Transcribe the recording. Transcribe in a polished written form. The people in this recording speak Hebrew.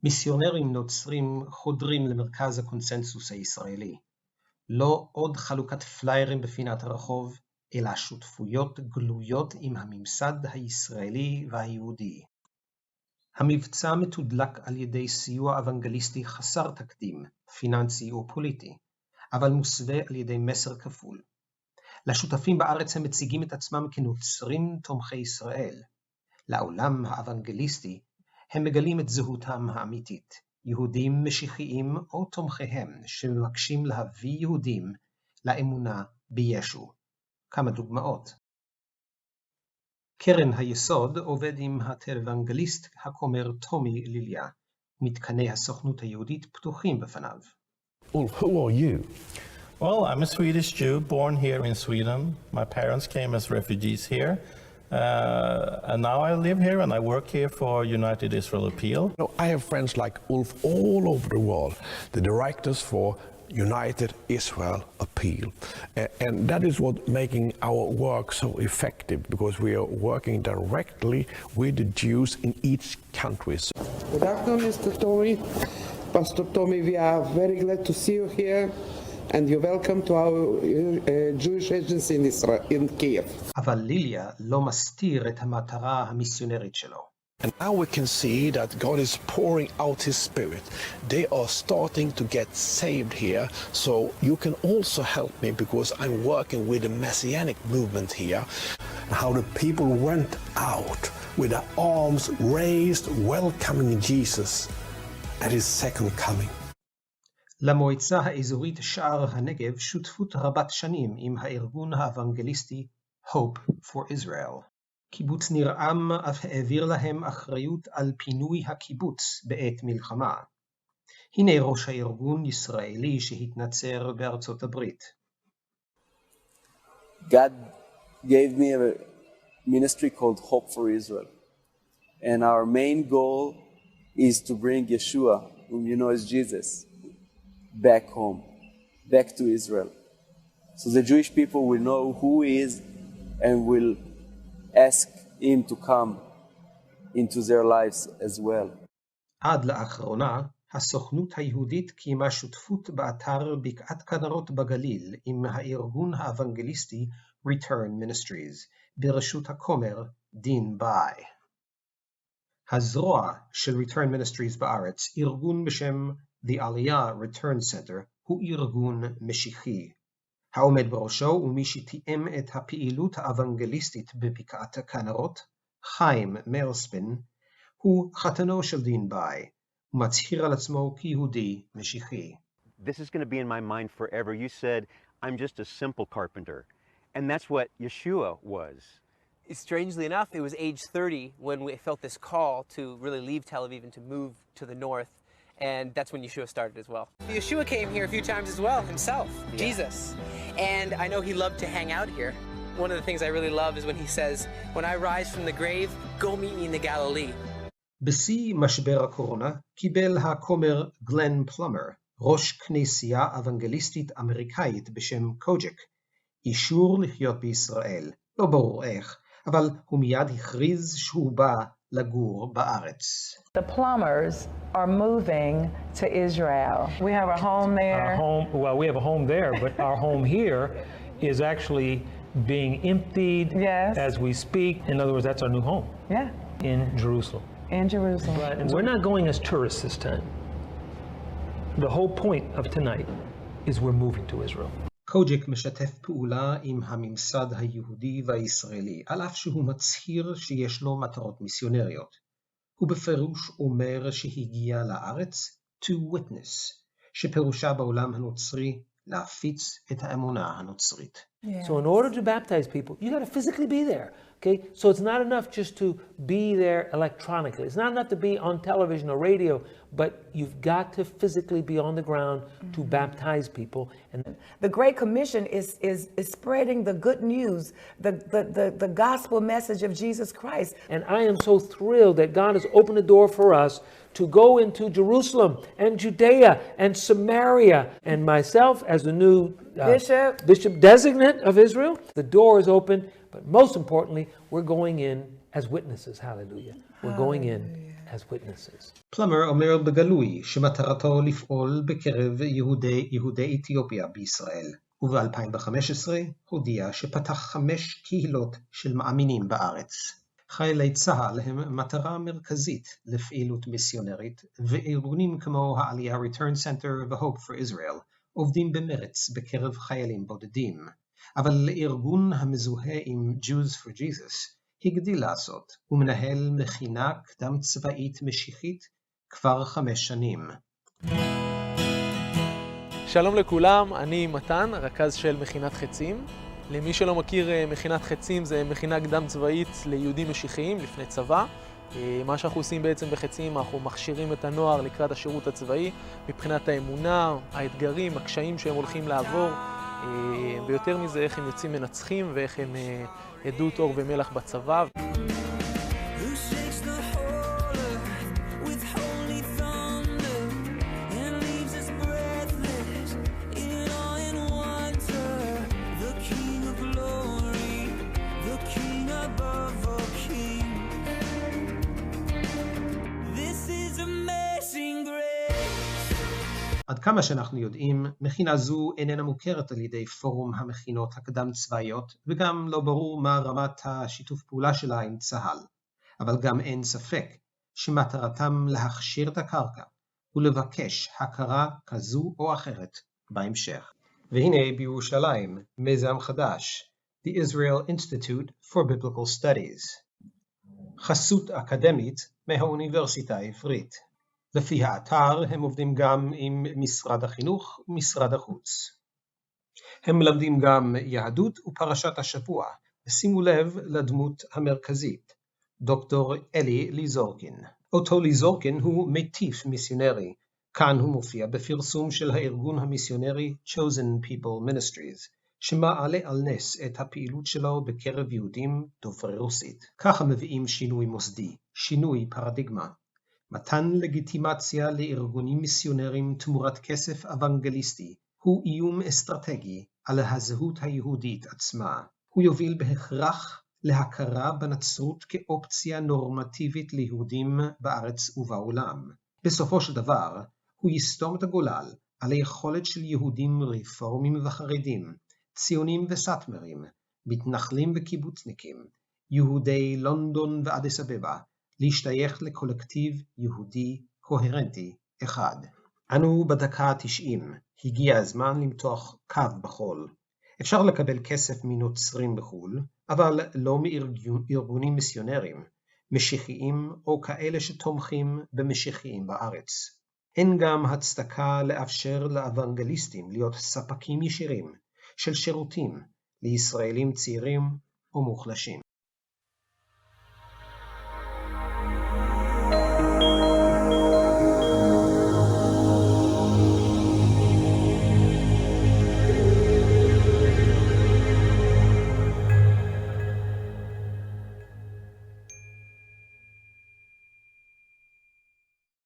מיסיונרים נוצרים חודרים למרכז הקונצנזוס הישראלי. לא עוד חלוקת פליירים בפינת הרחוב, אלא שותפויות גלויות עם הממסד הישראלי והיהודי. המבצע מתודלק על ידי סיוע אוונגליסטי חסר תקדים, פיננסי ופוליטי, אבל מוסווה על ידי מסר כפול. לשותפים בארץ הם מציגים את עצמם כנוצרים תומכי ישראל. לעולם האוונגליסטי הם מגלים את זהותם האמיתית, יהודים משיחיים או תומכיהם שמבקשים להביא יהודים לאמונה בישו. כמה דוגמאות. קרן היסוד עובד עם הטלוונגליסט הכומר טומי ליליה, מתקני הסוכנות היהודית פתוחים בפניו. Ulf, who are you? Well, I'm a Swedish Jew born here in Sweden. My parents came as refugees here. And now I live here and I work here for United Israel Appeal. I have friends like Ulf all over the world, the directors for United Israel Appeal. And that is what making our work so effective, because we are working directly with the Jews in each country. Good afternoon, Mr. Tommy. Pastor Tommy, we are very glad to see you here. And you're welcome to our Jewish agency in Israel, in Kiev. אבל ליליה לא מסתיר את המטרה המיסיונרית שלו. And now we can see that God is pouring out His Spirit. They are starting to get saved here, so you can also help me because I'm working with the Messianic movement here. How the people went out with their arms raised, welcoming Jesus at His second coming. למועצה האזורית שער הנגב שותפות רבת שנים עם הארגון האוונגליסטי Hope for Israel. קיבוץ ניר-עם אף העביר להם אחריות על פינוי הקיבוץ בעת מלחמה. הנה ראש הארגון ישראלי שהתנצר בארצות הברית. God gave me a ministry called Hope for Israel. And our main goal is to bring Yeshua, whom you know as Jesus, back home, back to Israel. So the Jewish people will know who he is and will ask him to come into their lives as well. עד לאחרונה, הסוכנות היהודית קיימה שותפות באתר בקעת כנרות בגליל עם הארגון האוונגליסטי Return Ministries, בראשות הכומר דין ביי. הזרוע של Return Ministries בארץ, ארגון בשם The Aliyah Return Center, הוא ארגון משיחי. העומד בראשו ומי שתיאם את הפעילות האוונגליסטית בבקעת הכנרות, חיים מלספין, הוא חתנו של דין ביי, ומצהיר על עצמו כיהודי משיחי. This is going to be in my mind forever. You said, I'm just a simple carpenter. And that's what Yeshua was. Strangely enough, it was age 30 when we felt this call to really leave Tel Aviv and to move to the north. And that's when Yeshua started as well. Yeshua came here a few times as well, himself, Jesus. And I know he loved to hang out here. One of the things I really love is when he says, when I rise from the grave, go meet me in the Galilee. בשיא משבר הקורונה קיבל הכומר גלן פלומר, ראש כנסייה אוונגליסטית אמריקאית בשם קוג'ק, אישור לחיות בישראל. לא ברור איך, אבל הוא מיד הכריז שהוא בא לגור בארץ. The Plumbers are moving to Israel. We have a home there. We have a home there, but our home here is actually being emptied as we speak. In other words, that's our new home. Yeah. In Jerusalem. In Jerusalem. But we're not going as tourists this time. The whole point of tonight is we're moving to Israel. קוג'ק משתף פעולה עם הממסד היהודי והישראלי, על אף שהוא מצהיר שיש לו מטרות מיסיונריות. הוא בפירוש אומר שהגיע לארץ to witness, שפירושה בעולם הנוצרי להפיץ את האמונה הנוצרית. So in order to baptize people, you got to physically be there. Okay? So it's not enough just to be there electronically. It's not enough to be on television or radio, but you've got to physically be on the ground to baptize people. And the Great Commission is spreading the good news, the gospel message of Jesus Christ. And I am so thrilled that God has opened the door for us to go into Jerusalem and Judea and Samaria. And myself as the new Bishop designate of Israel, the door is open. But most importantly, we're going in as witnesses. Hallelujah. We're going in as witnesses. פלמר אומר בגלוי שמטרתו לפעול בקרב יהודי אתיופיה בישראל, וב-2015 הודיע שפתח 5 קהילות של מאמינים בארץ. חיילי צה"ל הם מטרה מרכזית לפעילות מיסיונרית, וארגונים כמו העלייה Return Center ו-Hope for Israel עובדים במרץ בקרב חיילים בודדים. אבל ארגון המזוהה עם Jews for Jesus הגדיל לעשות ומנהל מכינה קדם צבאית משיחית כבר 5 שנים. שלום לכולם, אני מתן, רכז של מכינת חצים. למי שלא מכיר, מכינת חצים זה מכינה קדם צבאית ליהודים משיחיים לפני צבא. מה שאנחנו עושים בעצם בחצים, אנחנו מכשירים את הנוער לקראת השירות הצבאי מבחינת האמונה, האתגרים, הקשיים שהם הולכים לעבור, ויותר מזה איך הם יוצאים מנצחים ואיך הם עדות אור ומלח בצבא. עד כמה שאנחנו יודעים, מכינה זו איננה מוכרת על ידי פורום המכינות הקדם צבאיות, וגם לא ברור מה רמת השיתוף פעולה שלה עם צה"ל. אבל גם אין ספק שמטרתם להכשיר את הקרקע ולבקש הכרה כזו או אחרת בהמשך. והנה בירושלים, מיזם חדש, The Israel Institute for Biblical Studies. חסות אקדמית מהאוניברסיטה העברית. לפי האתר הם עובדים גם עם משרד החינוך ומשרד החוץ. הם מלמדים גם יהדות ופרשת השבוע, ושימו לב לדמות המרכזית, דוקטור אלי ליזורקין. אותו ליזורקין הוא מטיף מיסיונרי, כאן הוא מופיע בפרסום של הארגון המיסיונרי Chosen People Ministries, שמעלה על נס את הפעילות שלו בקרב יהודים דוברי רוסית. ככה מביאים שינוי מוסדי, שינוי פרדיגמה. מתן לגיטימציה לארגונים מיסיונרים תמורת כסף אוונגליסטי הוא איום אסטרטגי על הזהות היהודית עצמה. הוא יוביל בהכרח להכרה בנצרות כאופציה נורמטיבית ליהודים בארץ ובעולם. בסופו של דבר, הוא יסתום את הגולל על היכולת של יהודים רפורמים וחרדים, ציונים וסאטמרים, מתנחלים וקיבוצניקים, יהודי לונדון ואדיס אבבה, להשתייך לקולקטיב יהודי קוהרנטי אחד. אנו בדקה ה-90, הגיע הזמן למתוח קו בחול. אפשר לקבל כסף מנוצרים בחו"ל, אבל לא מארגונים מיסיונרים, משיחיים או כאלה שתומכים במשיחיים בארץ. אין גם הצדקה לאפשר לאוונגליסטים להיות ספקים ישירים של שירותים לישראלים צעירים או מוחלשים.